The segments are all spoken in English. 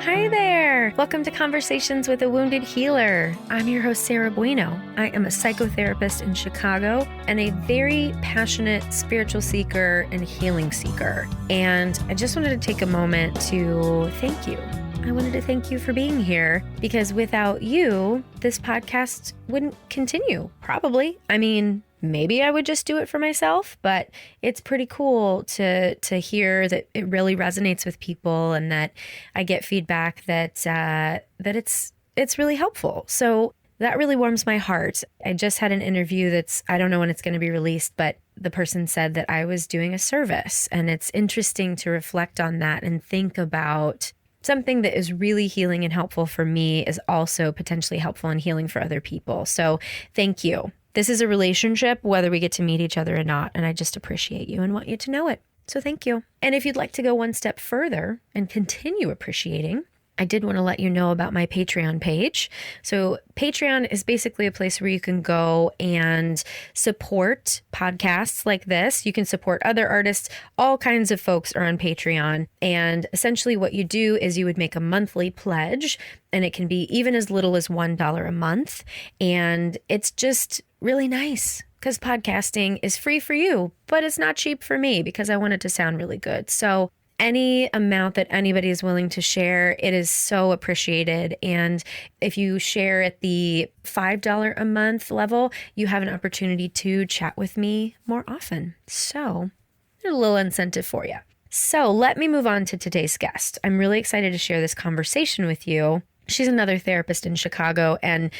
Hi there! Welcome to Conversations with a Wounded Healer. I'm your host, Sarah Bueno. I am a psychotherapist in Chicago and a very passionate spiritual seeker and healing seeker. And I just wanted to take a moment to thank you. I wanted to thank you for being here because without you, this podcast wouldn't continue, probably. I mean, maybe I would just do it for myself, but it's pretty cool to hear that it really resonates with people and that I get feedback that it's really helpful. So that really warms my heart. I just had an interview I don't know when it's going to be released, but the person said that I was doing a service, and it's interesting to reflect on that and think about something that is really healing and helpful for me is also potentially helpful and healing for other people. So thank you. This is a relationship, whether we get to meet each other or not, and I just appreciate you and want you to know it. So thank you. And if you'd like to go one step further and continue appreciating, I did want to let you know about my Patreon page. So Patreon is basically a place where you can go and support podcasts like this. You can support other artists. All kinds of folks are on Patreon. And essentially what you do is you would make a monthly pledge, and it can be even as little as $1 a month. And it's just really nice because podcasting is free for you, but it's not cheap for me because I want it to sound really good. So any amount that anybody is willing to share, it is so appreciated. And if you share at the $5 a month level, you have an opportunity to chat with me more often. So there's a little incentive for you. So let me move on to today's guest. I'm really excited to share this conversation with you. She's another therapist in Chicago. And,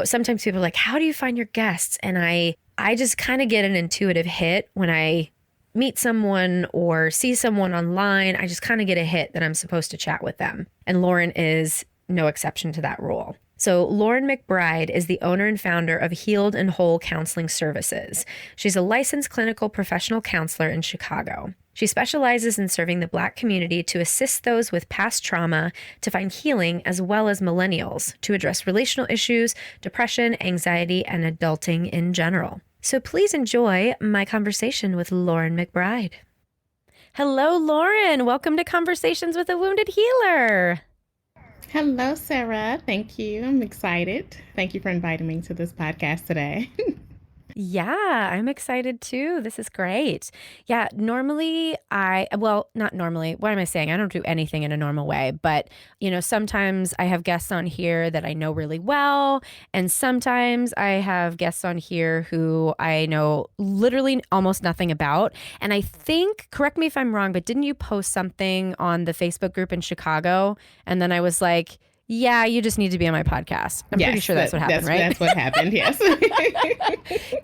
sometimes people are like, how do you find your guests? And I just kind of get an intuitive hit when I meet someone or see someone online. I just kind of get a hit that I'm supposed to chat with them. And Lauren is no exception to that rule. So Lauren McBride is the owner and founder of Healed and Whole Counseling Services. She's a licensed clinical professional counselor in Chicago. She specializes in serving the Black community to assist those with past trauma to find healing, as well as millennials to address relational issues, depression, anxiety, and adulting in general. So please enjoy my conversation with Lauren McBride. Hello, Lauren. Welcome to Conversations with a Wounded Healer. Hello, Sarah. Thank you. I'm excited. Thank you for inviting me to this podcast today. Yeah, I'm excited too. This is great. Yeah, normally not normally. What am I saying? I don't do anything in a normal way, but sometimes I have guests on here that I know really well. And sometimes I have guests on here who I know literally almost nothing about. And I think, correct me if I'm wrong, but didn't you post something on the Facebook group in Chicago? And then I was like, yeah, you just need to be on my podcast. I'm pretty sure that's what happened, right? That's what happened, yes.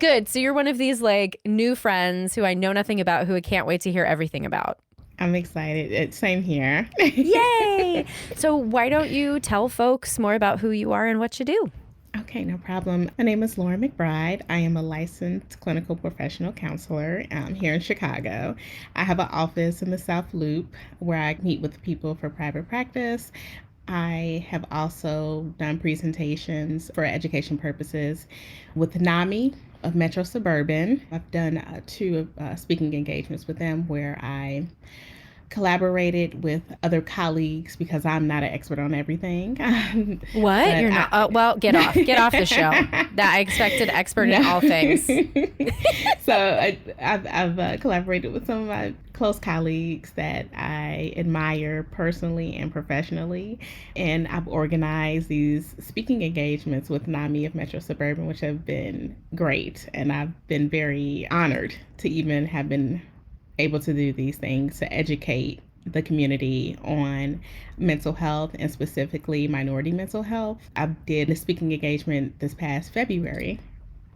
Good. So you're one of these new friends who I know nothing about, who I can't wait to hear everything about. I'm excited. Same here. Yay! So why don't you tell folks more about who you are and what you do? Okay, no problem. My name is Lauren McBride. I am a licensed clinical professional counselor here in Chicago. I have an office in the South Loop where I meet with people for private practice. I have also done presentations for education purposes with NAMI of Metro Suburban. I've done 2 speaking engagements with them where I collaborated with other colleagues because I'm not an expert on everything. What? You're not? Well, get off the show. I expected expert in all things. So I've collaborated with some of my close colleagues that I admire personally and professionally. And I've organized these speaking engagements with NAMI of Metro Suburban, which have been great. And I've been very honored to even have been able to do these things to educate the community on mental health and specifically minority mental health. I did a speaking engagement this past February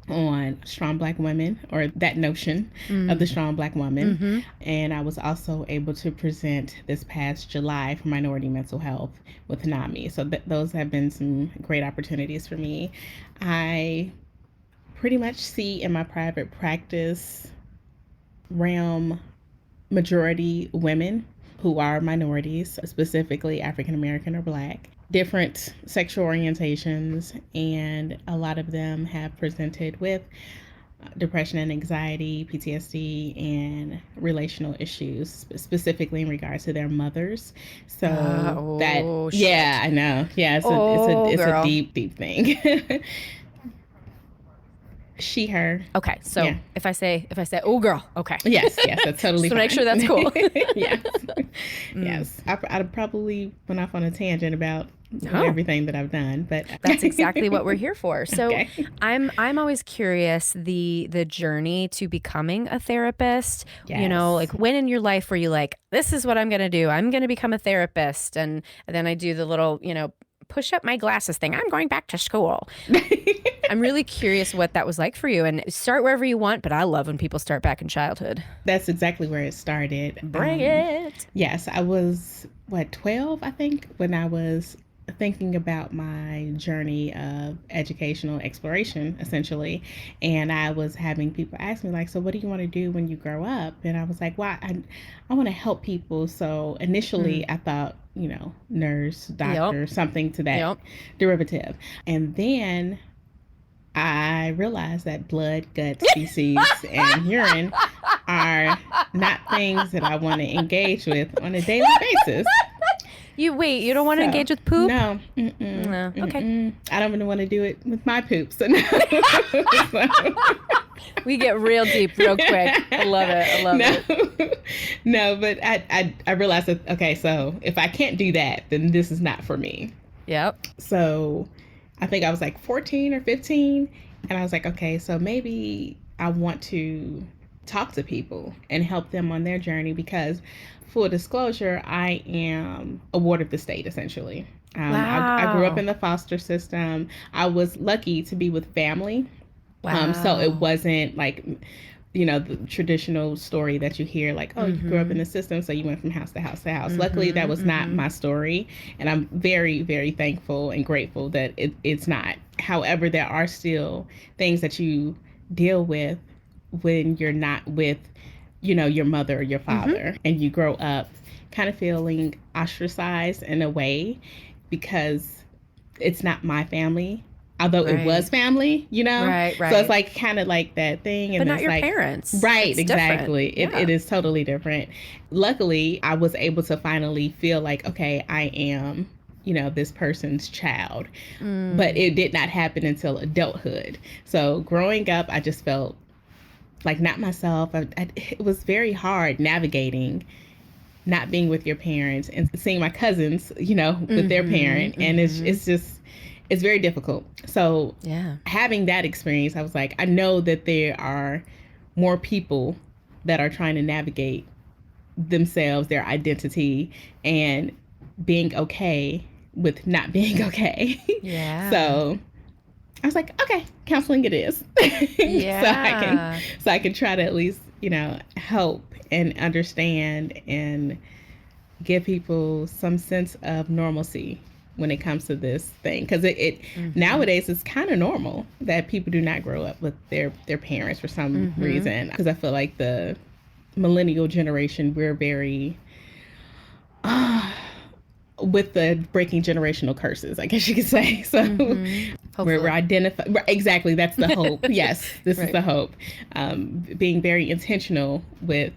on strong Black women, or that notion of the strong Black woman. Mm-hmm. And I was also able to present this past July for minority mental health with NAMI. So those have been some great opportunities for me. I pretty much see in my private practice realm majority women who are minorities, specifically African American or Black, different sexual orientations, and a lot of them have presented with depression and anxiety, PTSD, and relational issues, specifically in regards to their mothers. So shit. yeah, I know. Yeah, it's a deep, deep thing. She, her. Okay, so if I say, oh girl, okay. Yes, that's totally fine. Make sure that's cool. Yes. Yes. I'd probably went off on a tangent about everything that I've done, but that's exactly what we're here for. So I'm always curious the journey to becoming a therapist. Yes. You know, like when in your life were you like, this is what I'm going to do. I'm going to become a therapist, and then I do the little, push up my glasses thing. I'm going back to school. I'm really curious what that was like for you, and start wherever you want, but I love when people start back in childhood. That's exactly where it started. Bring it. Yes, I was, 12, I think, when I was thinking about my journey of educational exploration, essentially. And I was having people ask me, like, so what do you want to do when you grow up? And I was like, well, I want to help people. So initially I thought, nurse, doctor, something to that derivative. And then I realized that blood, guts, feces, and urine are not things that I want to engage with on a daily basis. You don't want to engage with poop? No. No. Okay. I don't even want to do it with my poop. So no. We get real deep real quick. I love it. No, but I realized that, okay, so if I can't do that, then this is not for me. Yep. So I think I was like 14 or 15. And I was like, okay, so maybe I want to talk to people and help them on their journey, because full disclosure, I am a ward of the state, essentially. Wow. I grew up in the foster system. I was lucky to be with family. Wow. So it wasn't like, the traditional story that you hear, like, oh, you grew up in the system, so you went from house to house to house. Luckily, that was not my story. And I'm very, very thankful and grateful that it's not. However, there are still things that you deal with when you're not with, your mother or your father, and you grow up kind of feeling ostracized in a way because it's not my family. Although it was family, Right. So it's like kind of like that thing. And but not your like, parents. Right, it's exactly. It is totally different. Luckily, I was able to finally feel like, okay, I am, this person's child. But it did not happen until adulthood. So growing up, I just felt like not myself. It was very hard navigating not being with your parents and seeing my cousins, with their parent. And it's very difficult. So having that experience, I was like, I know that there are more people that are trying to navigate themselves, their identity, and being okay with not being okay. Yeah. So I was like, okay, counseling it is. Yeah. so I can try to at least, help and understand and give people some sense of normalcy when it comes to this thing, because it nowadays it's kind of normal that people do not grow up with their parents for some reason. Because I feel like the millennial generation, we're very with the breaking generational curses, I guess you could say. So we're identifying. Exactly, that's the hope. Yes, this is the hope. Being very intentional with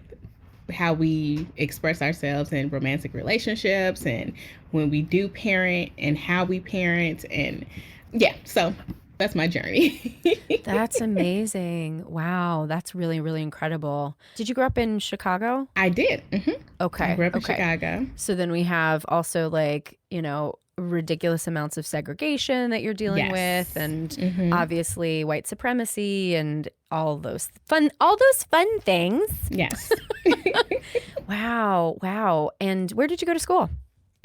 how we express ourselves in romantic relationships and when we do parent and how we parent. And so that's my journey. That's amazing. Wow. That's really, really incredible. Did you grow up in Chicago? I did. Okay. I grew up in Chicago. So then we have also ridiculous amounts of segregation that you're dealing with, and obviously white supremacy and all those fun things. Yes. Wow. And where did you go to school?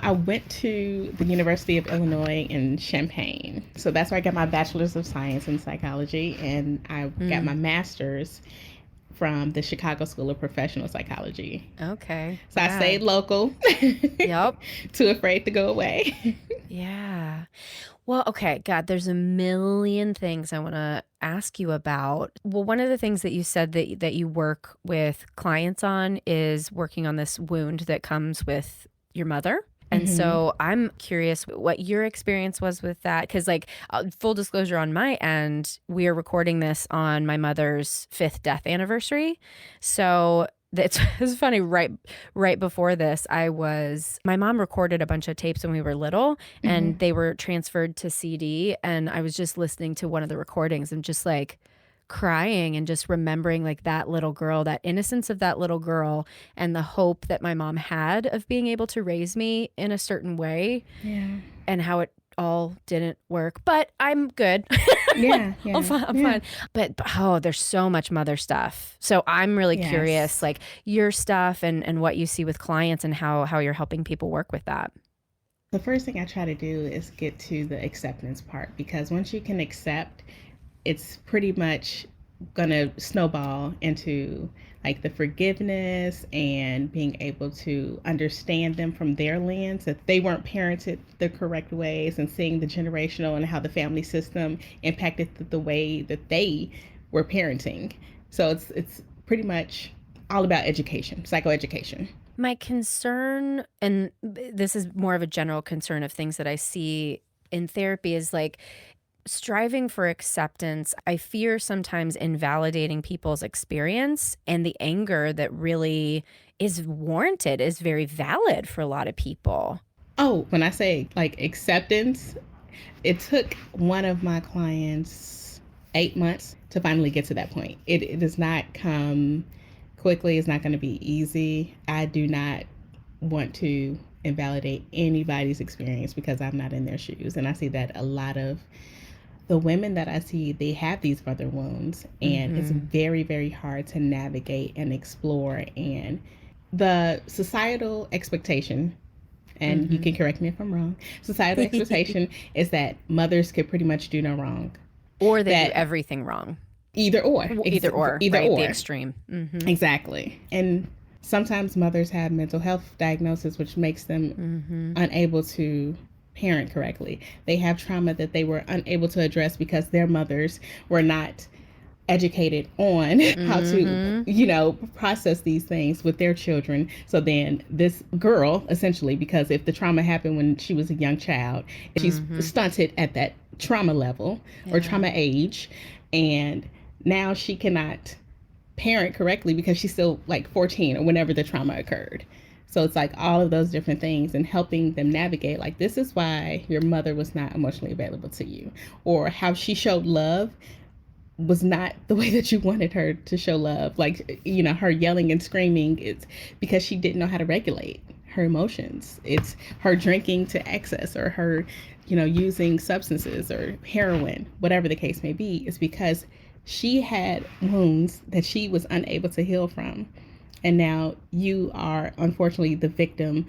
I went to the University of Illinois in Champaign. So that's where I got my bachelor's of science in psychology, and I got my master's from the Chicago School of Professional Psychology. Okay. So I stayed local. Yep. Too afraid to go away. Yeah. Well, okay, God, there's a million things I want to ask you about. Well, one of the things that you said that you work with clients on is working on this wound that comes with your mother And so I'm curious what your experience was with that. Because like full disclosure on my end, we are recording this on my mother's 5th death anniversary. So it's funny, right before this, my mom recorded a bunch of tapes when we were little and they were transferred to CD. And I was just listening to one of the recordings and just like crying and just remembering like that little girl, that innocence of that little girl and the hope that my mom had of being able to raise me in a certain way. Yeah. And how it all didn't work, but I'm good. Yeah. I'm fine. But there's so much mother stuff. So I'm really curious, like your stuff and what you see with clients and how you're helping people work with that. The first thing I try to do is get to the acceptance part, because once you can accept, it's pretty much gonna snowball into like the forgiveness and being able to understand them from their lens, that they weren't parented the correct ways, and seeing the generational and how the family system impacted the way that they were parenting. So it's pretty much all about education, psychoeducation. My concern, and this is more of a general concern of things that I see in therapy, is like striving for acceptance. I fear sometimes invalidating people's experience, and the anger that really is warranted is very valid for a lot of people. Oh, when I say like acceptance, it took one of my clients 8 months to finally get to that point. It does not come quickly. It's not going to be easy. I do not want to invalidate anybody's experience because I'm not in their shoes. And I see that a lot of the women that I see, they have these mother wounds, and it's very, very hard to navigate and explore. And the societal expectation, and you can correct me if I'm wrong, societal expectation is that mothers could pretty much do no wrong. Or they do everything wrong. Either or. Either or. The extreme. Exactly. And sometimes mothers have mental health diagnosis, which makes them unable to parent correctly. They have trauma that they were unable to address because their mothers were not educated on how to, process these things with their children. So then this girl, essentially, because if the trauma happened when she was a young child, she's stunted at that trauma level or trauma age, and now she cannot parent correctly because she's still like 14 or whenever the trauma occurred. So it's like all of those different things, and helping them navigate, like, this is why your mother was not emotionally available to you, or how she showed love was not the way that you wanted her to show love. Like, her yelling and screaming, it's because she didn't know how to regulate her emotions. It's her drinking to excess, or her, using substances or heroin, whatever the case may be. It's because she had wounds that she was unable to heal from. And now you are, unfortunately, the victim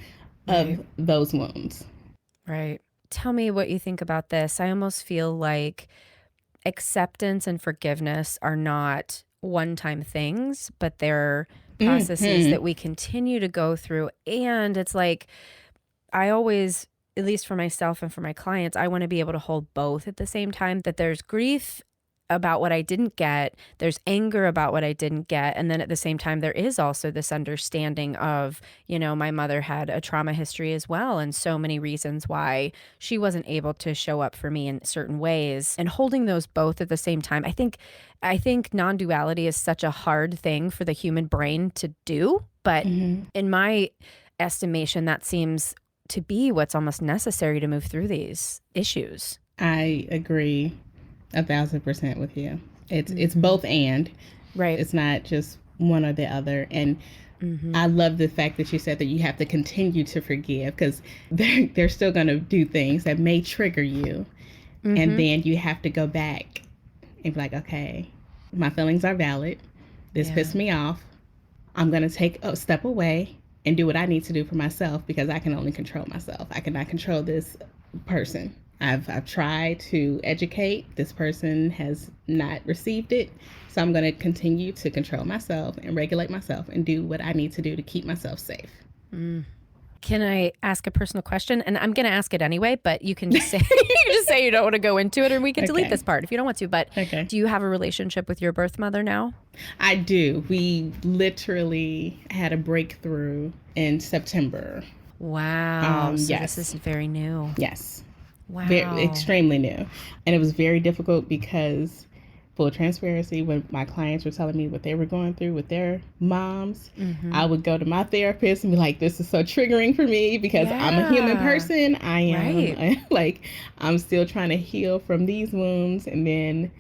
of those wounds. Right. Tell me what you think about this. I almost feel like acceptance and forgiveness are not one-time things, but they're processes that we continue to go through. And it's like, I always, at least for myself and for my clients, I want to be able to hold both at the same time, that there's grief about what I didn't get, there's anger about what I didn't get, and then at the same time there is also this understanding of, my mother had a trauma history as well, and so many reasons why she wasn't able to show up for me in certain ways, and holding those both at the same time. I think non-duality is such a hard thing for the human brain to do, but in my estimation, that seems to be what's almost necessary to move through these issues. I agree 1,000% with you. It's both and. Right. It's not just one or the other. And I love the fact that you said that you have to continue to forgive, because they're still going to do things that may trigger you. And then you have to go back and be like, okay, my feelings are valid. This pissed me off. I'm going to take a step away and do what I need to do for myself, because I can only control myself. I cannot control this person. I've tried to educate. This person has not received it. So I'm going to continue to control myself and regulate myself and do what I need to do to keep myself safe. Can I ask a personal question? And I'm going to ask it anyway, but you can just say you don't want to go into it, and we can delete this part if you don't want to. But do you have a relationship with your birth mother now? I do. We literally had a breakthrough in September. Wow. So Yes. this is very new. Yes. Wow. Very, extremely new. And it was very difficult because, full transparency, when my clients were telling me what they were going through with their moms, I would go to my therapist and be like, this is so triggering for me because I'm a human person. I am like, I'm still trying to heal from these wounds. And then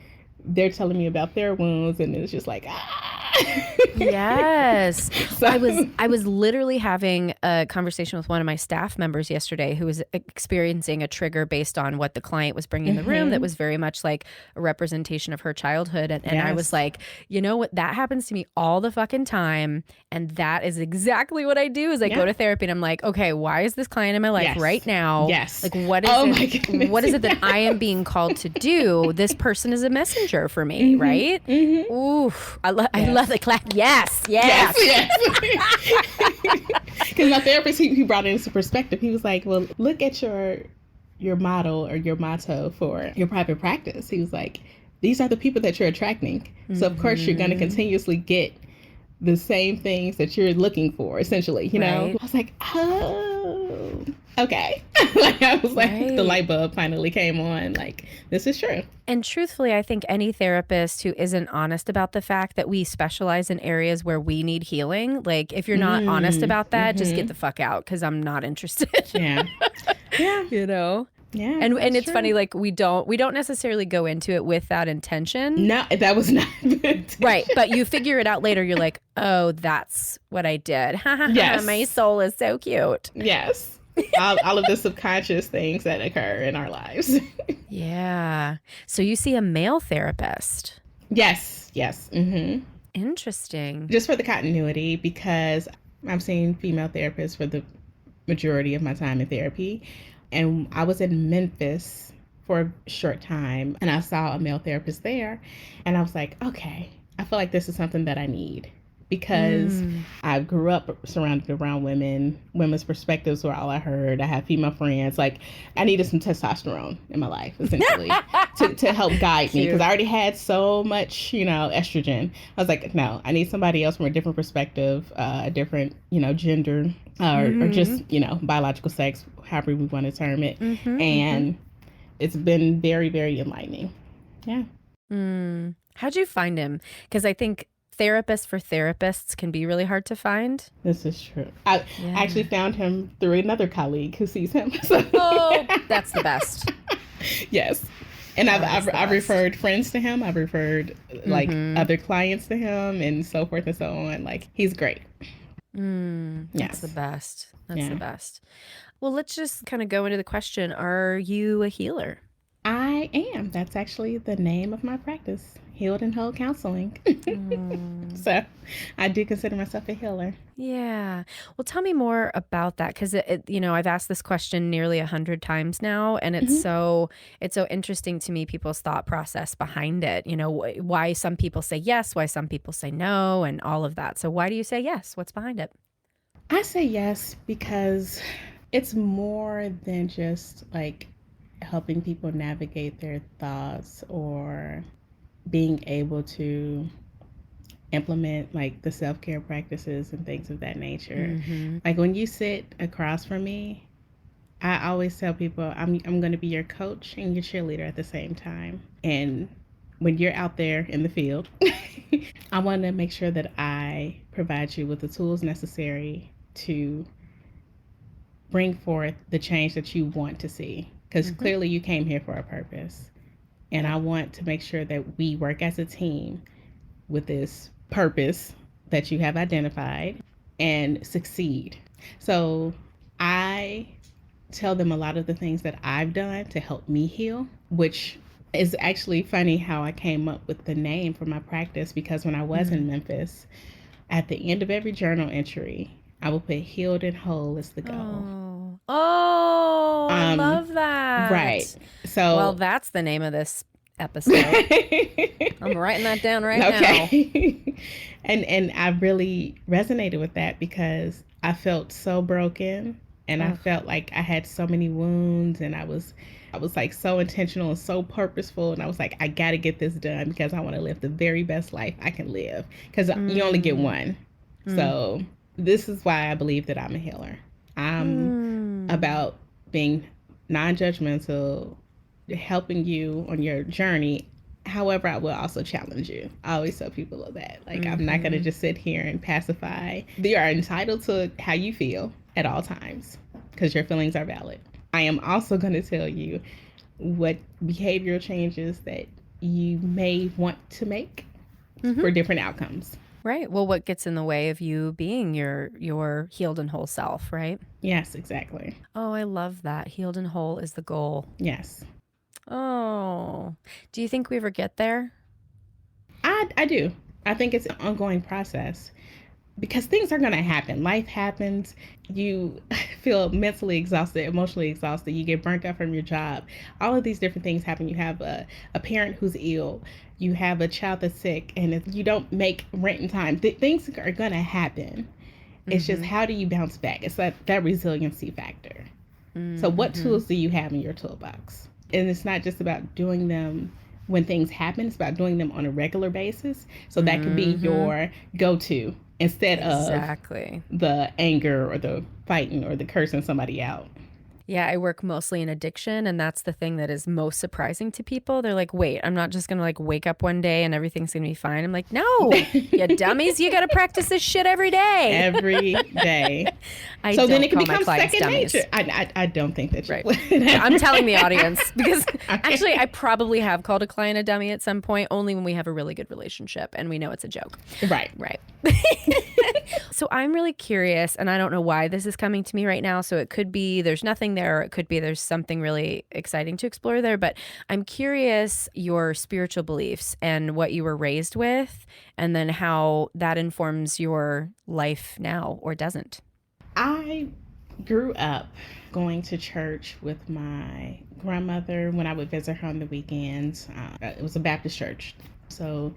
they're telling me about their wounds, and it's just like, Yes. So- I was literally having a conversation with one of my staff members yesterday who was experiencing a trigger based on what the client was bringing in the room that was very much like a representation of her childhood. And I was like, you know what? That happens to me all the fucking time. And that is exactly what I do is I go to therapy and I'm like, okay, why is this client in my life right now? Yes. Like, what is it that I am being called to do? This person is a messenger for me, right? Oof. I love the clap. Yes. Because my therapist, he brought it into perspective. He was like, well, look at your model or your motto for your private practice. He was like, these are the people that you're attracting. So of course you're going to continuously get the same things that you're looking for, essentially, you know? I was like, oh, okay. Like, I was like, the light bulb finally came on. Like, this is true. And truthfully, I think any therapist who isn't honest about the fact that we specialize in areas where we need healing, like, if you're not honest about that, just get the fuck out, because I'm not interested. Yeah. You know? Yeah, and it's funny, like we don't necessarily go into it with that intention. No, that was not the intention. Right, but you figure it out later. You're like, oh, that's what I did. Yes, my soul is so cute. Yes, all of the subconscious things that occur in our lives. Yeah. So you see a male therapist? Yes. Mm-hmm. Interesting. Just for the continuity, because I'm seeing female therapists for the majority of my time in therapy. And I was in Memphis for a short time, and I saw a male therapist there, and I was like, okay, I feel like this is something that I need, because I grew up surrounded around women. Women's perspectives were all I heard. I had female friends. Like, I needed some testosterone in my life, essentially, to help guide me, because I already had so much, estrogen. I was like, no, I need somebody else from a different perspective, a different, gender, or just, biological sex, however we want to term it. And it's been very, very enlightening. Yeah. How'd you find him? Because I think therapists for therapists can be really hard to find. This is true. I actually found him through another colleague who sees him. So. Oh, that's the best. Yes. And I've referred friends to him. I've referred other clients to him, and so forth and so on. Like, he's great. That's the best. That's the best. Well, let's just kind of go into the question. Are you a healer? I am. That's actually the name of my practice, Healed and Whole Counseling. So I do consider myself a healer. Yeah. Well, tell me more about that, because I've asked this question nearly 100 times now, and it's so interesting to me, people's thought process behind it. Why some people say yes, why some people say no, and all of that. So why do you say yes? What's behind it? I say yes because it's more than just like helping people navigate their thoughts or being able to implement like the self-care practices and things of that nature. Like, when you sit across from me, I always tell people I'm going to be your coach and your cheerleader at the same time. And when you're out there in the field, I want to make sure that I provide you with the tools necessary to bring forth the change that you want to see. Because clearly you came here for a purpose. And I want to make sure that we work as a team with this purpose that you have identified and succeed. So I tell them a lot of the things that I've done to help me heal, which is actually funny how I came up with the name for my practice, because when I was in Memphis, at the end of every journal entry, I will put healed and whole is the goal. I love that. Right. So, well, that's the name of this episode. I'm writing that down now. And I really resonated with that, because I felt so broken, and I felt like I had so many wounds, and I was like so intentional and so purposeful, and I was like, I got to get this done because I want to live the very best life I can live, because you only get one. So this is why I believe that I'm a healer. I'm about being non-judgmental, helping you on your journey. However, I will also challenge you. I always tell people of that. Like, I'm not going to just sit here and pacify. You are entitled to how you feel at all times because your feelings are valid. I am also going to tell you what behavioral changes that you may want to make for different outcomes. Right. Well, what gets in the way of you being your healed and whole self, right? Yes, exactly. Oh, I love that. Healed and whole is the goal. Yes. Oh, do you think we ever get there? I do. I think it's an ongoing process because things are going to happen. Life happens. You feel mentally exhausted, emotionally exhausted. You get burnt out from your job. All of these different things happen. You have a parent who's ill. You have a child that's sick, and if you don't make rent in time, things are going to happen. It's just, how do you bounce back? It's that resiliency factor. So what tools do you have in your toolbox? And it's not just about doing them when things happen. It's about doing them on a regular basis. So that could be your go-to instead of the anger or the fighting or the cursing somebody out. Yeah, I work mostly in addiction, and that's the thing that is most surprising to people. They're like, wait, I'm not just going to like wake up one day and everything's going to be fine. I'm like, no, you dummies, you got to practice this shit every day. Every day. So then it can become second nature. I don't think that you would. I'm telling the audience because actually I probably have called a client a dummy at some point, only when we have a really good relationship and we know it's a joke. Right. So I'm really curious, and I don't know why this is coming to me right now. So it could be there's nothing there, or it could be there's something really exciting to explore there. But I'm curious your spiritual beliefs and what you were raised with, and then how that informs your life now or doesn't. I grew up going to church with my grandmother when I would visit her on the weekends. It was a Baptist church. So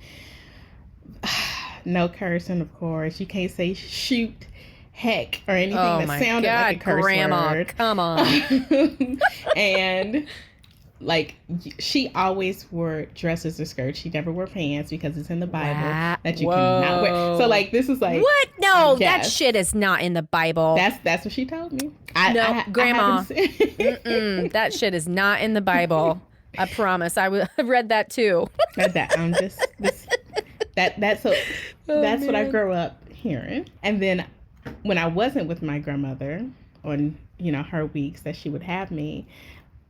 no cursing, of course. You can't say shoot, heck, or anything that sounded like a curse Grandma, word. Come on. And like, she always wore dresses or skirts. She never wore pants because it's in the Bible that you cannot wear. So like, this is like, what? No, that shit is not in the Bible. That's what she told me. Grandma, that shit is not in the Bible. I promise. I've read that too. That's what I grew up hearing. And then when I wasn't with my grandmother on, her weeks that she would have me,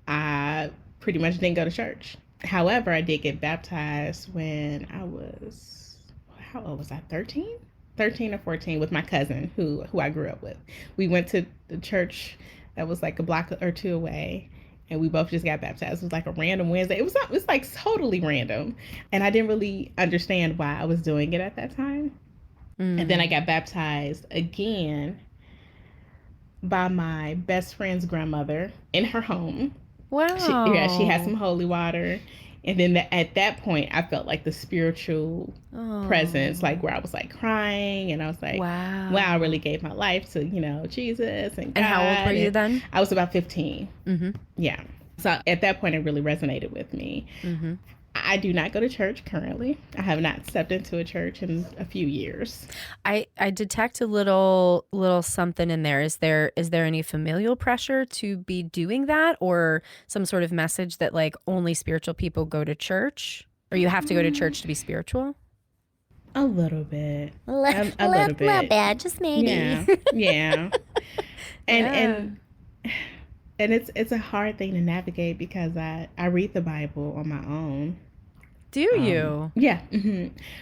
I pretty much didn't go to church. However, I did get baptized when I was, how old was I? 13 or 14 with my cousin who I grew up with. We went to the church that was like a block or two away. And we both just got baptized. It was like a random Wednesday. It was like totally random. And I didn't really understand why I was doing it at that time. And then I got baptized again by my best friend's grandmother in her home. Wow. She had some holy water. And then at that point, I felt like the spiritual presence, like where I was like crying. And I was like, wow, I really gave my life to, Jesus and God. And how old were you then? I was about 15. Yeah. So at that point, it really resonated with me. I do not go to church currently. I have not stepped into a church in a few years. I detect a little something in there. Is there any familial pressure to be doing that, or some sort of message that like only spiritual people go to church, or you have to go to church to be spiritual? A little bit. A little bit, just maybe. Yeah. And it's a hard thing to navigate because I read the Bible on my own. Do you? Yeah.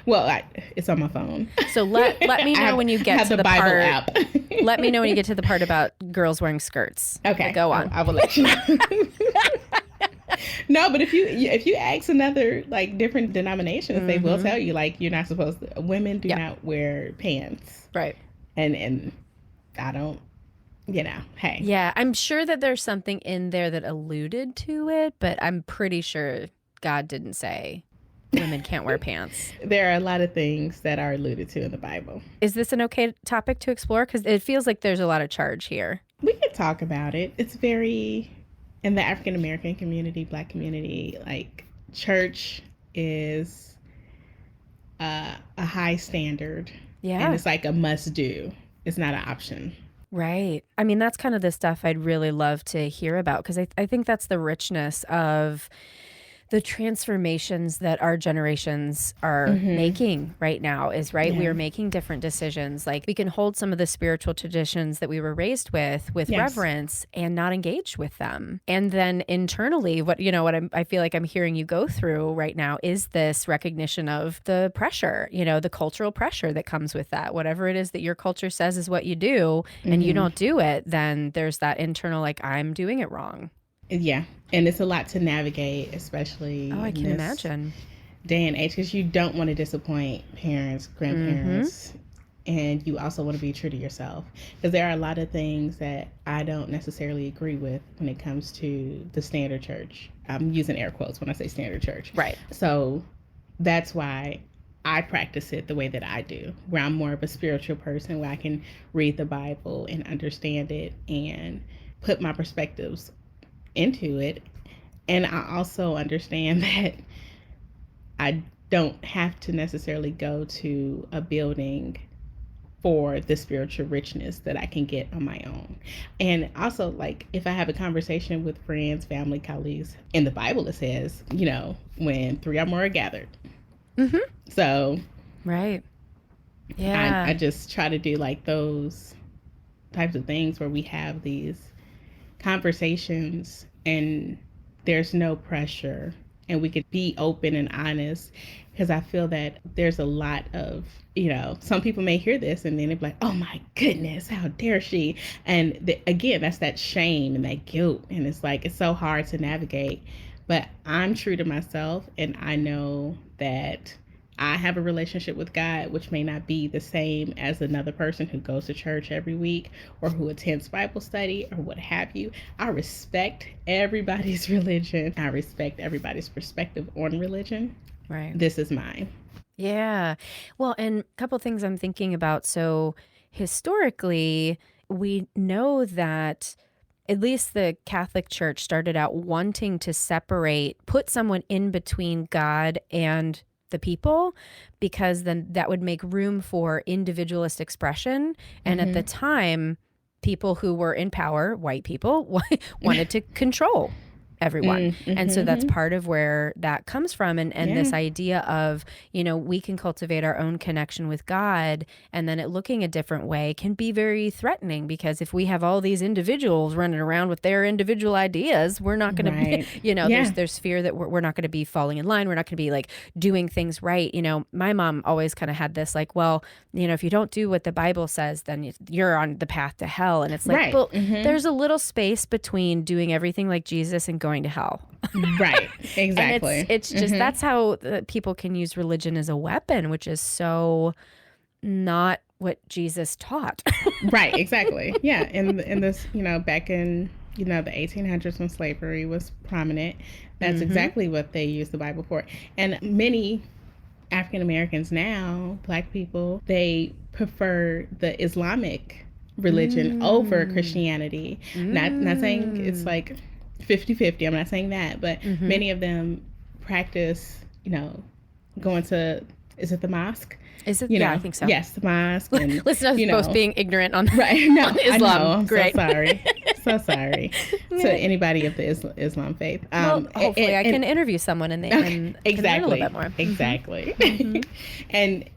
Well, it's on my phone. So let me know when you get to the Bible part. App. Let me know when you get to the part about girls wearing skirts. Okay, go on. I will let you know. No, but if you ask another like different denominations, they will tell you like you're not supposed to. Women do not wear pants. Right. And I don't. Hey. Yeah, I'm sure that there's something in there that alluded to it, but I'm pretty sure God didn't say women can't wear pants. There are a lot of things that are alluded to in the Bible. Is this an okay topic to explore? Because it feels like there's a lot of charge here. We can talk about it. It's very, in the African American community, Black community, like church is a high standard. Yeah. And it's like a must do. It's not an option. Right. I mean, that's kind of the stuff I'd really love to hear about, because I think that's the richness of the transformations that our generations are making right now is, right? We Yeah. are making different decisions. Like, we can hold some of the spiritual traditions that we were raised with Yes. reverence and not engage with them. And then internally, what I feel like I'm hearing you go through right now is this recognition of the pressure, the cultural pressure that comes with that. Whatever it is that your culture says is what you do, and you don't do it, then there's that internal, like, I'm doing it wrong. Yeah. And it's a lot to navigate, especially Oh, I in can this imagine. day and age, because you don't want to disappoint parents, grandparents, and you also want to be true to yourself. Because there are a lot of things that I don't necessarily agree with when it comes to the standard church. I'm using air quotes when I say standard church. Right. So that's why I practice it the way that I do, where I'm more of a spiritual person, where I can read the Bible and understand it and put my perspectives into it. And I also understand that I don't have to necessarily go to a building for the spiritual richness that I can get on my own. And also, like, if I have a conversation with friends, family, colleagues, in the Bible it says, when 3 or more are gathered. So Right. Yeah. I just try to do like those types of things where we have these conversations and there's no pressure and we could be open and honest, because I feel that there's a lot of, some people may hear this and then they're like, oh my goodness, how dare she? And again, that's that shame and that guilt. And it's like, it's so hard to navigate, but I'm true to myself and I know that I have a relationship with God, which may not be the same as another person who goes to church every week or who attends Bible study or what have you. I respect everybody's religion. I respect everybody's perspective on religion. Right. This is mine. Yeah. Well, and a couple things I'm thinking about. So historically, we know that at least the Catholic Church started out wanting to put someone in between God and the people, because then that would make room for individualist expression. And at the time, people who were in power, white people, wanted to control everyone. And so that's part of where that comes from. And this idea of, we can cultivate our own connection with God, and then it looking a different way can be very threatening, because if we have all these individuals running around with their individual ideas, we're not going to be, there's fear that we're not going to be falling in line. We're not going to be like doing things right. My mom always kind of had this like, well, if you don't do what the Bible says, then you're on the path to hell. And it's like, well, there's a little space between doing everything like Jesus and going to hell. Right. Exactly. And it's just, that's how people can use religion as a weapon, which is so not what Jesus taught. Right. Exactly. Yeah. And this, back in, the 1800s when slavery was prominent, that's exactly what they used the Bible for. And many African Americans now, Black people, they prefer the Islamic religion over Christianity. Not saying it's like 50-50. I'm not saying that, but many of them practice, going to, is it the mosque? Is it? Yeah, I think so. Yes, the mosque. And, listen to us both being ignorant on, right, no, on Islam. I know, I'm Great. so sorry. So sorry to anybody of the Islam faith. Well, hopefully I can interview someone and they can learn a little bit more. Exactly. And,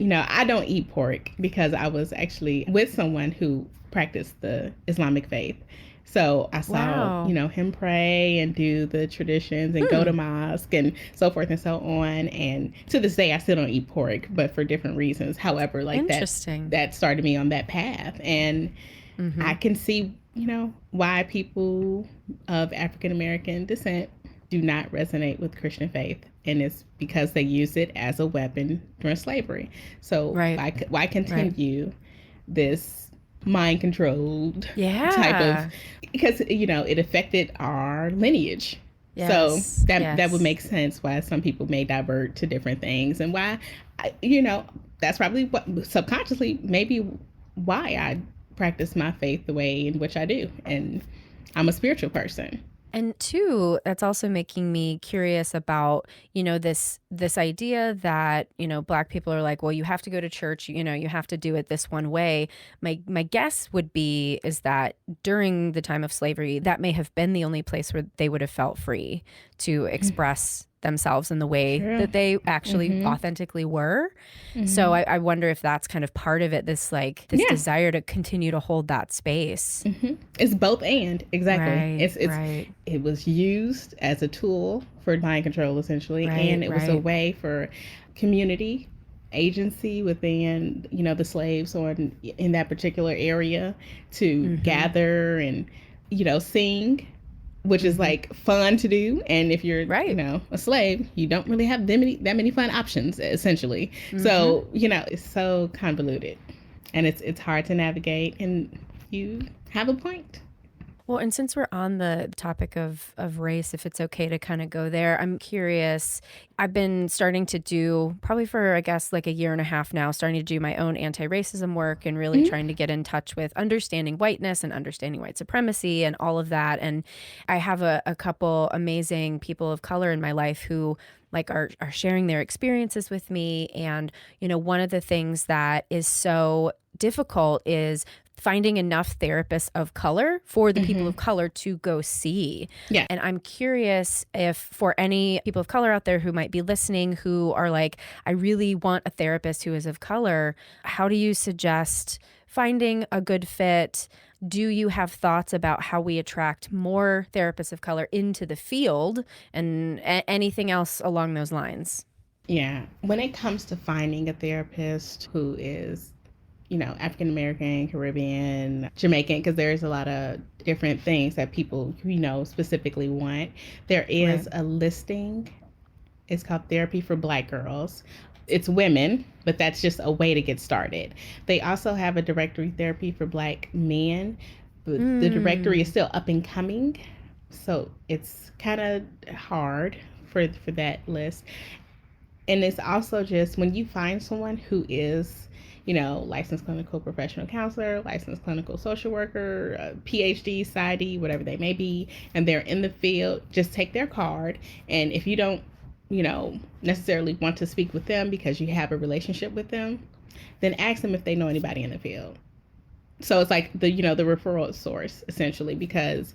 I don't eat pork because I was actually with someone who practiced the Islamic faith. So I saw, him pray and do the traditions and go to mosque and so forth and so on. And to this day, I still don't eat pork, but for different reasons. However, like that started me on that path. And I can see, why people of African American descent do not resonate with Christian faith. And it's because they use it as a weapon during slavery. So why continue this mind controlled type of, because it affected our lineage. So that would make sense why some people may divert to different things, and why that's probably what subconsciously maybe why I practice my faith the way in which I do. And I'm a spiritual person. And two, that's also making me curious about, this idea that, Black people are like, well, you have to go to church, you have to do it this one way. My guess would be is that during the time of slavery, that may have been the only place where they would have felt free to express themselves in the way True. that they actually authentically were. So I wonder if that's kind of part of it, this desire to continue to hold that space. It's both and, exactly. Right, It's right. It was used as a tool for mind control, essentially, Right, and it was a right. way for community agency within, the slaves or in that particular area to gather and, sing, which is like fun to do. And if you're, Right. A slave, you don't really have that many fun options, essentially. So, it's so convoluted and it's hard to navigate, and you have a point. Well, and since we're on the topic of race, if it's okay to kind of go there, I'm curious. I've been starting to do, probably for, I guess, like a year and a half now, starting to do my own anti-racism work and really trying to get in touch with understanding whiteness and understanding white supremacy and all of that. And I have a couple amazing people of color in my life who are sharing their experiences with me. And, one of the things that is so difficult is finding enough therapists of color for the people of color to go see. Yeah. And I'm curious if for any people of color out there who might be listening who are like, I really want a therapist who is of color, how do you suggest finding a good fit? Do you have thoughts about how we attract more therapists of color into the field and anything else along those lines? Yeah. When it comes to finding a therapist who is African American, Caribbean, Jamaican, because there's a lot of different things that people, specifically want. There is a listing. It's called Therapy for Black Girls. It's women, but that's just a way to get started. They also have a directory, Therapy for Black Men. But the directory is still up and coming, so it's kind of hard for that list. And it's also just when you find someone who is licensed clinical professional counselor, licensed clinical social worker, PhD, PsyD, whatever they may be, and they're in the field, just take their card. And if you don't, necessarily want to speak with them because you have a relationship with them, then ask them if they know anybody in the field. So it's like the referral source, essentially, because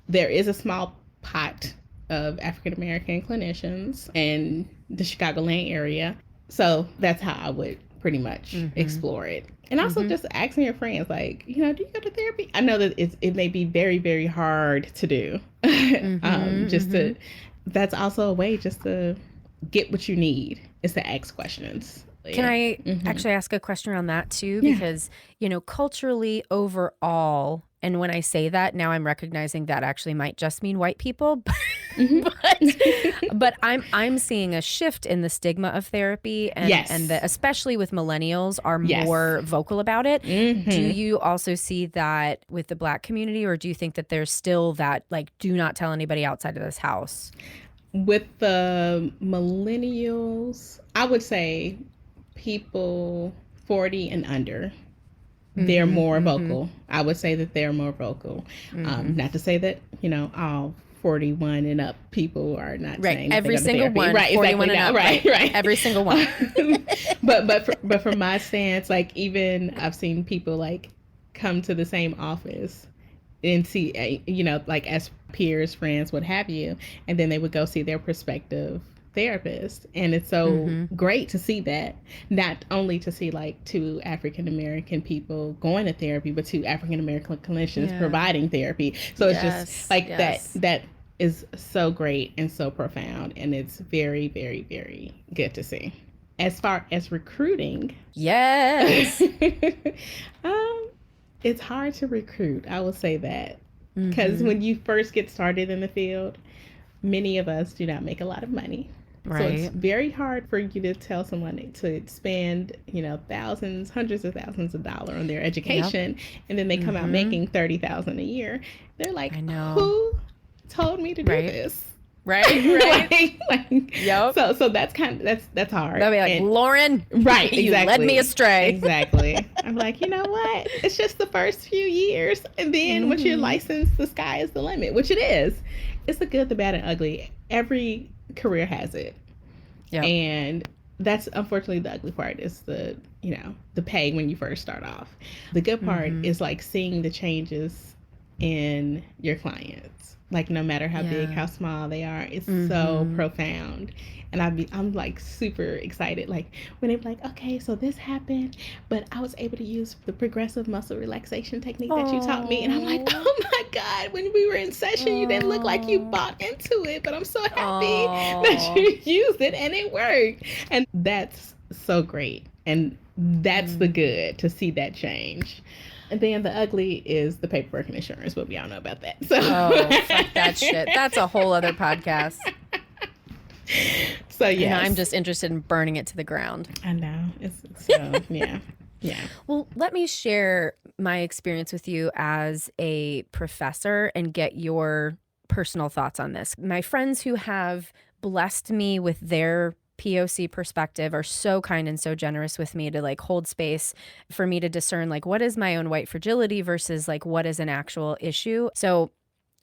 there is a small pot of African American clinicians in the Chicagoland area. So that's how I would pretty much explore it. And also just asking your friends, like, do you go to therapy? I know that it may be very, very hard to do. That's also a way just to get what you need, is to ask questions. Can I actually ask a question around that too? Yeah. Because, culturally overall, and when I say that, now I'm recognizing that actually might just mean white people, but I'm seeing a shift in the stigma of therapy, and especially with millennials are more vocal about it. Do you also see that with the Black community, or do you think that there's still that, like, do not tell anybody outside of this house? With the millennials, I would say people 40 and under, they're more vocal. I would say that they're more vocal. Not to say that, all 41 and up people are not saying that every single therapy. one, Right, 41 exactly. and up, Right. Every single one. but from my stance, like, even I've seen people like come to the same office and see, like as peers, friends, what have you, and then they would go see their prospective therapist. And it's so great to see that, not only to see like two African American people going to therapy, but two African American clinicians providing therapy. So it's just like that is so great and so profound, and it's very, very, very good to see. As far as recruiting, it's hard to recruit. I will say that, because when you first get started in the field, many of us do not make a lot of money. Right. So it's very hard for you to tell someone to spend, thousands, hundreds of thousands of dollars on their education, and then they come out making $30,000 a year. They're like, who told me to do this? Right. Yep. So that's that's hard. They'll be like, Lauren, right, exactly. You led me astray. Exactly. I'm like, you know what? It's just the first few years, and then once you're licensed, the sky is the limit, which it is. It's the good, the bad, and ugly. Every career has it. Yeah. And that's unfortunately the ugly part is the pay when you first start off. The good part is like seeing the changes in your clients. Like no matter how big, how small they are, it's so profound. And I'm like super excited. Like when they're like, okay, so this happened, but I was able to use the progressive muscle relaxation technique that you taught me. And I'm like, oh my God, when we were in session, you didn't look like you bought into it, but I'm so happy that you used it and it worked. And that's so great. And that's the good, to see that change. And then the ugly is the paperwork and insurance, but we all know about that. So fuck that shit. That's a whole other podcast. So yeah, I'm just interested in burning it to the ground. I know. It's so yeah. Well, let me share my experience with you as a professor and get your personal thoughts on this. My friends who have blessed me with their POC perspective are so kind and so generous with me to like hold space for me to discern like what is my own white fragility versus like what is an actual issue. So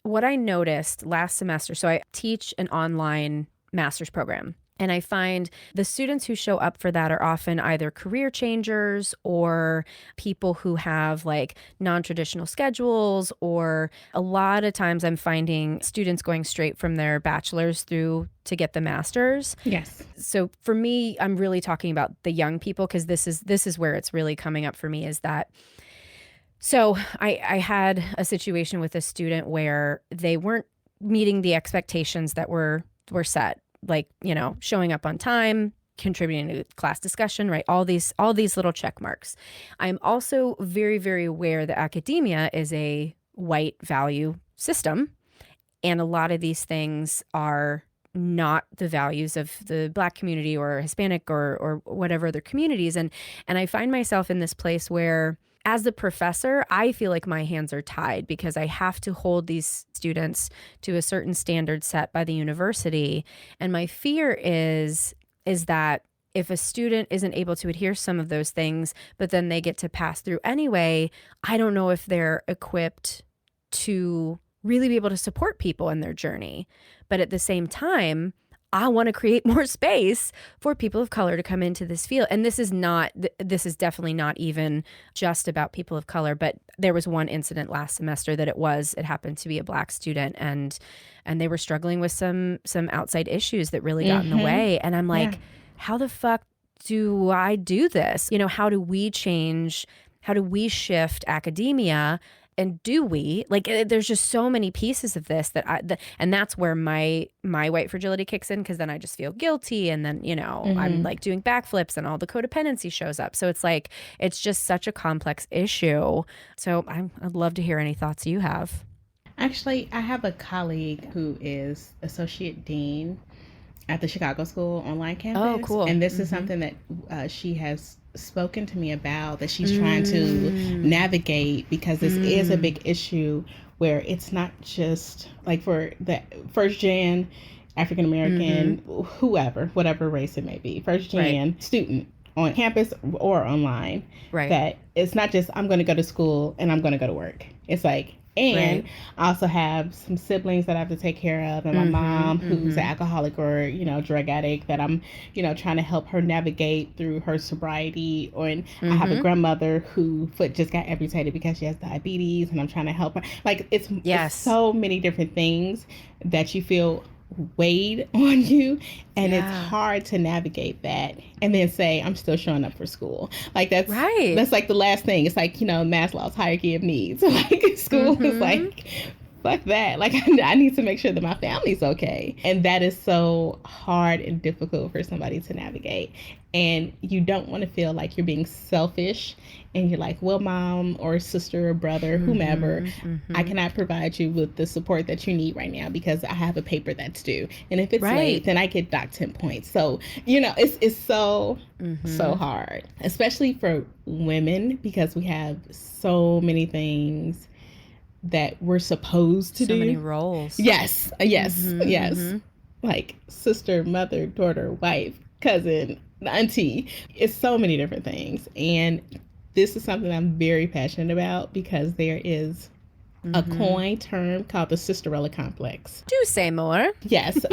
what I noticed last semester, so I teach an online master's program. And I find the students who show up for that are often either career changers or people who have like non-traditional schedules, or a lot of times I'm finding students going straight from their bachelor's through to get the master's. Yes. So for me, I'm really talking about the young people, because this is where it's really coming up for me, is that so I had a situation with a student where they weren't meeting the expectations that were set, like, showing up on time, contributing to class discussion, right? All these little check marks. I'm also very, very aware that academia is a white value system. And a lot of these things are not the values of the Black community or Hispanic or whatever other communities. And I find myself in this place where, as a professor, I feel like my hands are tied because I have to hold these students to a certain standard set by the university. And my fear is that if a student isn't able to adhere to some of those things, but then they get to pass through anyway, I don't know if they're equipped to really be able to support people in their journey. But at the same time, I want to create more space for people of color to come into this field. And this is definitely not even just about people of color, but there was one incident last semester that it happened to be a Black student, and they were struggling with some outside issues that really got in the way. And I'm like, how the fuck do I do this? How do we shift academia? And do we, there's just so many pieces of this and that's where my white fragility kicks in, because then I just feel guilty, and then I'm like doing backflips and all the codependency shows up. So it's like it's just such a complex issue. So I'd love to hear any thoughts you have. Actually, I have a colleague who is associate dean at the Chicago School online campus. Oh, cool. And this is something that she has spoken to me about, that she's trying to navigate, because this is a big issue where it's not just like for the first gen African American, whatever race it may be, first gen student on campus or online, that it's not just I'm going to go to school and I'm going to go to work. It's like, and I also have some siblings that I have to take care of, and my mom who's an alcoholic or, drug addict, that I'm, trying to help her navigate through her sobriety. And I have a grandmother whose foot just got amputated because she has diabetes, and I'm trying to help her. Like, it's so many different things that you feel weighed on you, and it's hard to navigate that and then say I'm still showing up for school. Like that's like the last thing. It's like, Maslow's hierarchy of needs. Like school is like, fuck that. Like I need to make sure that my family's okay. And that is so hard and difficult for somebody to navigate. And you don't want to feel like you're being selfish and you're like, well, mom or sister or brother, whomever, I cannot provide you with the support that you need right now because I have a paper that's due. And if it's late, then I get docked 10 points. So, it's so hard, especially for women, because we have so many things that we're supposed to do. So many roles. Yes, yes. Like sister, mother, daughter, wife, cousin, auntie. It's so many different things. And this is something I'm very passionate about because there is a coined term called the sisterella complex. Do say more. Yes.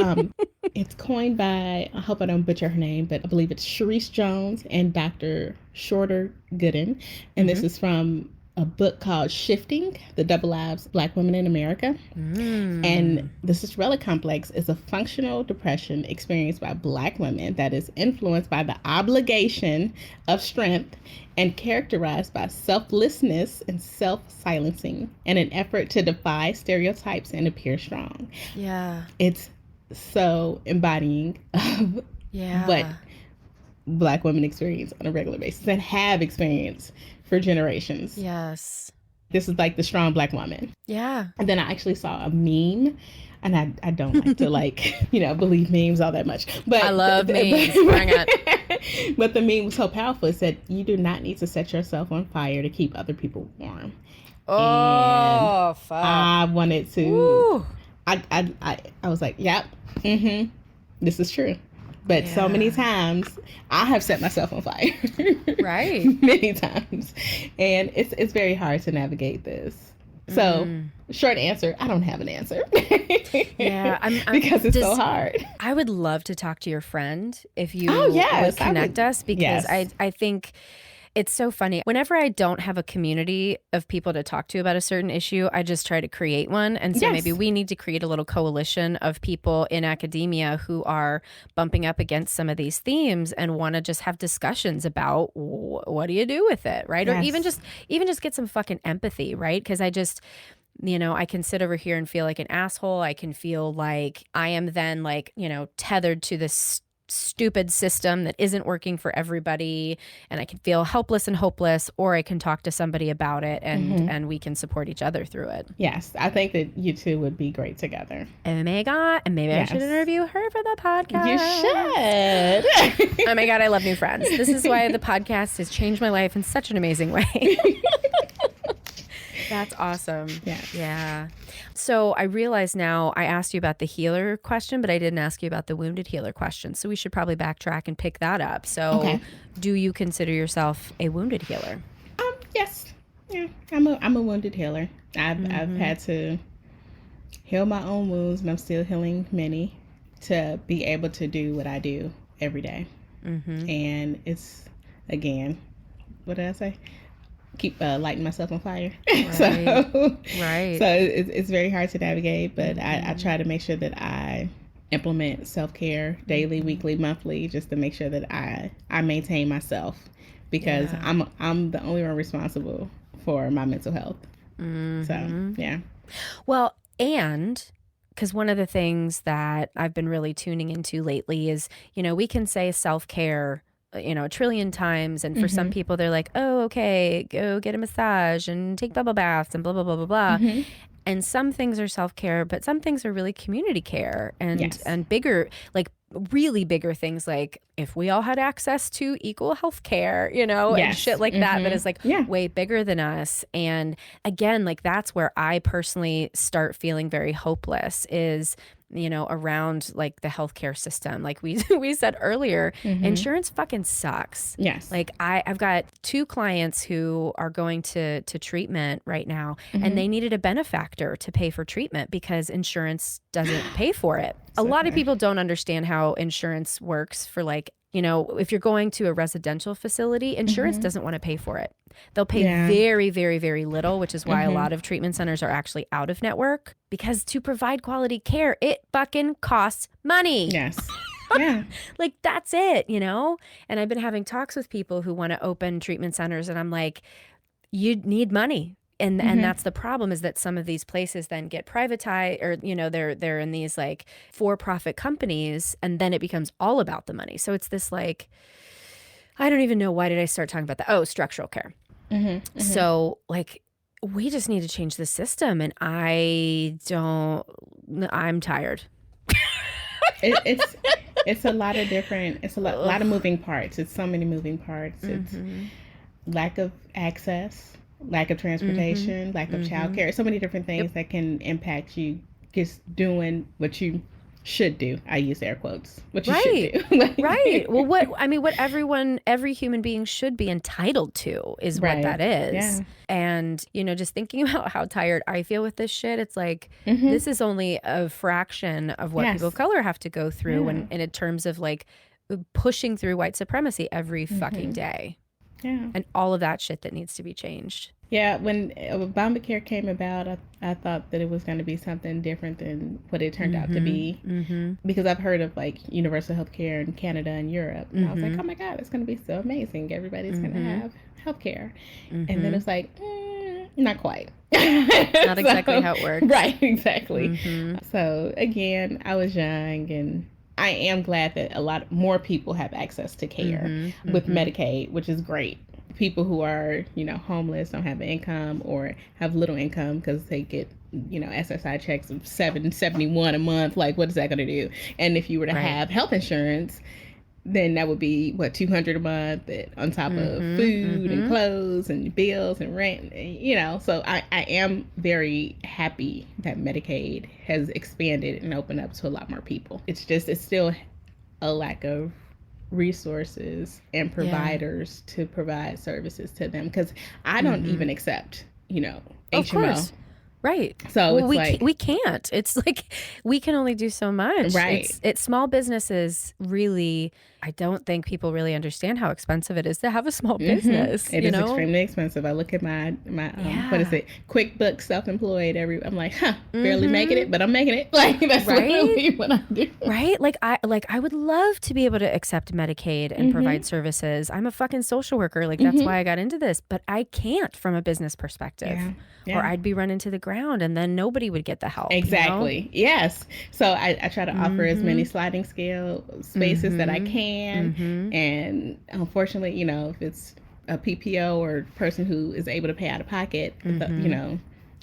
It's coined by, I hope I don't butcher her name, but I believe it's Sharice Jones and Dr. Shorter Gooden. And this is from a book called Shifting, The Double Lives Black Women in America. And the sisterella complex is a functional depression experienced by Black women that is influenced by the obligation of strength and characterized by selflessness and self-silencing in an effort to defy stereotypes and appear strong. Yeah. It's so embodying of what Black women experience on a regular basis and have experienced for generations. Yes. This is like the strong Black woman. Yeah. And then I actually saw a meme, and I don't like to believe memes all that much. But I love memes. Bring it. But the meme was so powerful. It said, you do not need to set yourself on fire to keep other people warm. Oh, and fuck. I wanted to. Woo. I was like, yep, this is true. But so many times I have set myself on fire. Right. Many times. And it's very hard to navigate this. So short answer, I don't have an answer. Yeah. because it's so hard. I would love to talk to your friend if you would connect us, because I think it's so funny. Whenever I don't have a community of people to talk to about a certain issue, I just try to create one. And so maybe we need to create a little coalition of people in academia who are bumping up against some of these themes and want to just have discussions about what do you do with it, right? Or even just get some fucking empathy, right? Because I just, I can sit over here and feel like an asshole. I can feel like I am then tethered to this stupid system that isn't working for everybody, and I can feel helpless and hopeless, or I can talk to somebody about it and we can support each other through it. Yes, I think that you two would be great together. Oh my God. And maybe I should interview her for the podcast. You should. Oh my God, I love new friends. This is why the podcast has changed my life in such an amazing way. That's awesome. Yeah. So I realize now I asked you about the healer question, but I didn't ask you about the wounded healer question. So we should probably backtrack and pick that up. So do you consider yourself a wounded healer? Yes. Yeah. I'm a wounded healer. I've had to heal my own wounds, and I'm still healing many to be able to do what I do every day. And it's, again, what did I say? Keep lighting myself on fire. Right. So it's very hard to navigate, but I try to make sure that I implement self-care daily, weekly, monthly, just to make sure that I maintain myself, because I'm the only one responsible for my mental health. So yeah. Well, and because one of the things that I've been really tuning into lately is, we can say self-care a trillion times, and for some people they're like, oh, okay, go get a massage and take bubble baths and blah blah blah blah blah. And some things are self-care, but some things are really community care and bigger, like really bigger things, like if we all had access to equal health care, and shit like that is like way bigger than us. And again, like that's where I personally start feeling very hopeless, is around like the healthcare system. Like we said earlier, insurance fucking sucks. Yes. Like I've got 2 clients who are going to treatment right now, and they needed a benefactor to pay for treatment because insurance doesn't pay for it. A lot of people don't understand how insurance works for, like, if you're going to a residential facility, insurance doesn't want to pay for it. They'll pay very, very, very little, which is why a lot of treatment centers are actually out of network, because to provide quality care, it fucking costs money. Yes. Yeah. Like that's it, And I've been having talks with people who want to open treatment centers, and I'm like, you need money. And that's the problem, is that some of these places then get privatized, or they're in these like for-profit companies, and then it becomes all about the money. So it's this like, I don't even know, why did I start talking about that? Oh, structural care. So like we just need to change the system, and I'm tired. It's a lot of different. It's a lot of moving parts. It's so many moving parts. It's lack of access lack of transportation, lack of childcare, so many different things that can impact you just doing what you should do. I use air quotes. What you should do. Right. Well, what every human being should be entitled to is what that is. Yeah. And, just thinking about how tired I feel with this shit, it's like, this is only a fraction of what people of color have to go through in terms of like pushing through white supremacy every fucking day. Yeah. And all of that shit that needs to be changed. Yeah, when Obamacare came about, I thought that it was going to be something different than what it turned out to be. Because I've heard of like universal health care in Canada and Europe. And I was like, oh my God, it's going to be so amazing. Everybody's going to have health care. And then it's like, not quite. Not exactly how it works. Right, exactly. So again, I was young, and I am glad that a lot more people have access to care with Medicaid, which is great. People who are, homeless, don't have an income or have little income because they get, SSI checks of $771 a month. Like, what is that going to do? And if you were to have health insurance, then that would be $200 a month on top of food and clothes and bills and rent. So I am very happy that Medicaid has expanded and opened up to a lot more people. It's still a lack of resources and providers to provide services to them, because I don't even accept HMO. Of course. Right. So we can't. It's like we can only do so much. Right. It's small businesses really. I don't think people really understand how expensive it is to have a small business. It is extremely expensive. I look at my what is it? QuickBooks self-employed. I'm like, barely making it, but I'm making it. Like that's literally what I do. Right. Like I would love to be able to accept Medicaid and provide services. I'm a fucking social worker. Like that's why I got into this, but I can't from a business perspective. Or I'd be running to the ground and then nobody would get the help. Exactly. Yes. So I try to offer as many sliding scale spaces that I can. And unfortunately, if it's a PPO or person who is able to pay out of pocket,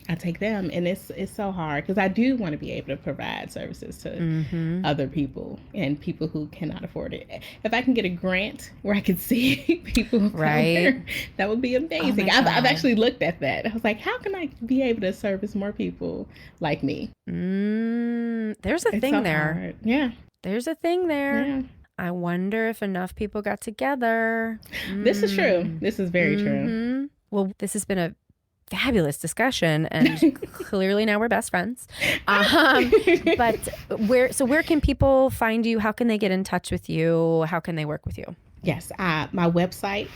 I take them. And it's so hard because I do want to be able to provide services to other people and people who cannot afford it. If I can get a grant where I could see people of color, that would be amazing. I've actually looked at that. I was like, how can I be able to service more people like me? There's a thing there. Hard. Yeah. There's a thing there. Yeah. I wonder if enough people got together. This is true. This is very true. Well, this has been a fabulous discussion, and clearly now we're best friends. But where can people find you? How can they get in touch with you? How can they work with you? Yes, my website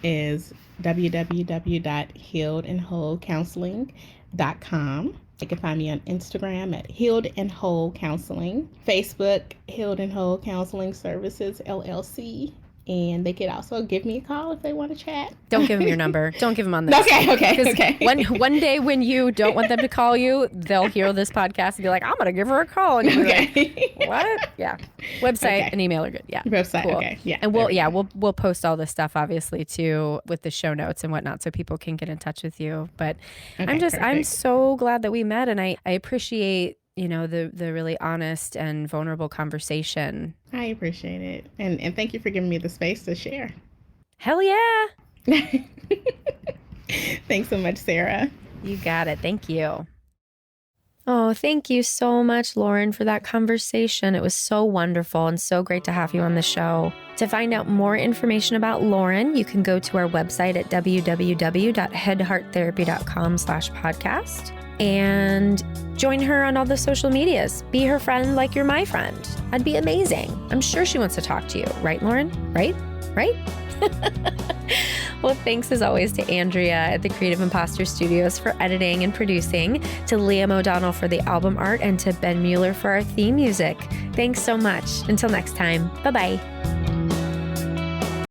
is www.healedandwholecounseling.com. You can find me on Instagram at Healed and Whole Counseling, Facebook, Healed and Whole Counseling Services, LLC. And they could also give me a call if they want to chat. Don't give them your number. Don't give them on this. Okay. One day when you don't want them to call you, they'll hear this podcast and be like, I'm going to give her a call. And you're like, what? Yeah. Website and email are good. Yeah. Website. Cool. Okay. Yeah. And we'll post all this stuff obviously too with the show notes and whatnot so people can get in touch with you. But I'm so glad that we met, and I appreciate the really honest and vulnerable conversation. I appreciate it. And thank you for giving me the space to share. Hell yeah. Thanks so much, Sarah. You got it. Thank you. Oh, thank you so much, Lauren, for that conversation. It was so wonderful and so great to have you on the show. To find out more information about Lauren, you can go to our website at www.headhearttherapy.com/podcast. And join her on all the social medias. Be her friend like you're my friend. That'd be amazing. I'm sure she wants to talk to you. Right, Lauren? Right? Well, thanks as always to Andrea at the Creative Imposter Studios for editing and producing, to Liam O'Donnell for the album art, and to Ben Mueller for our theme music. Thanks so much. Until next time. Bye-bye.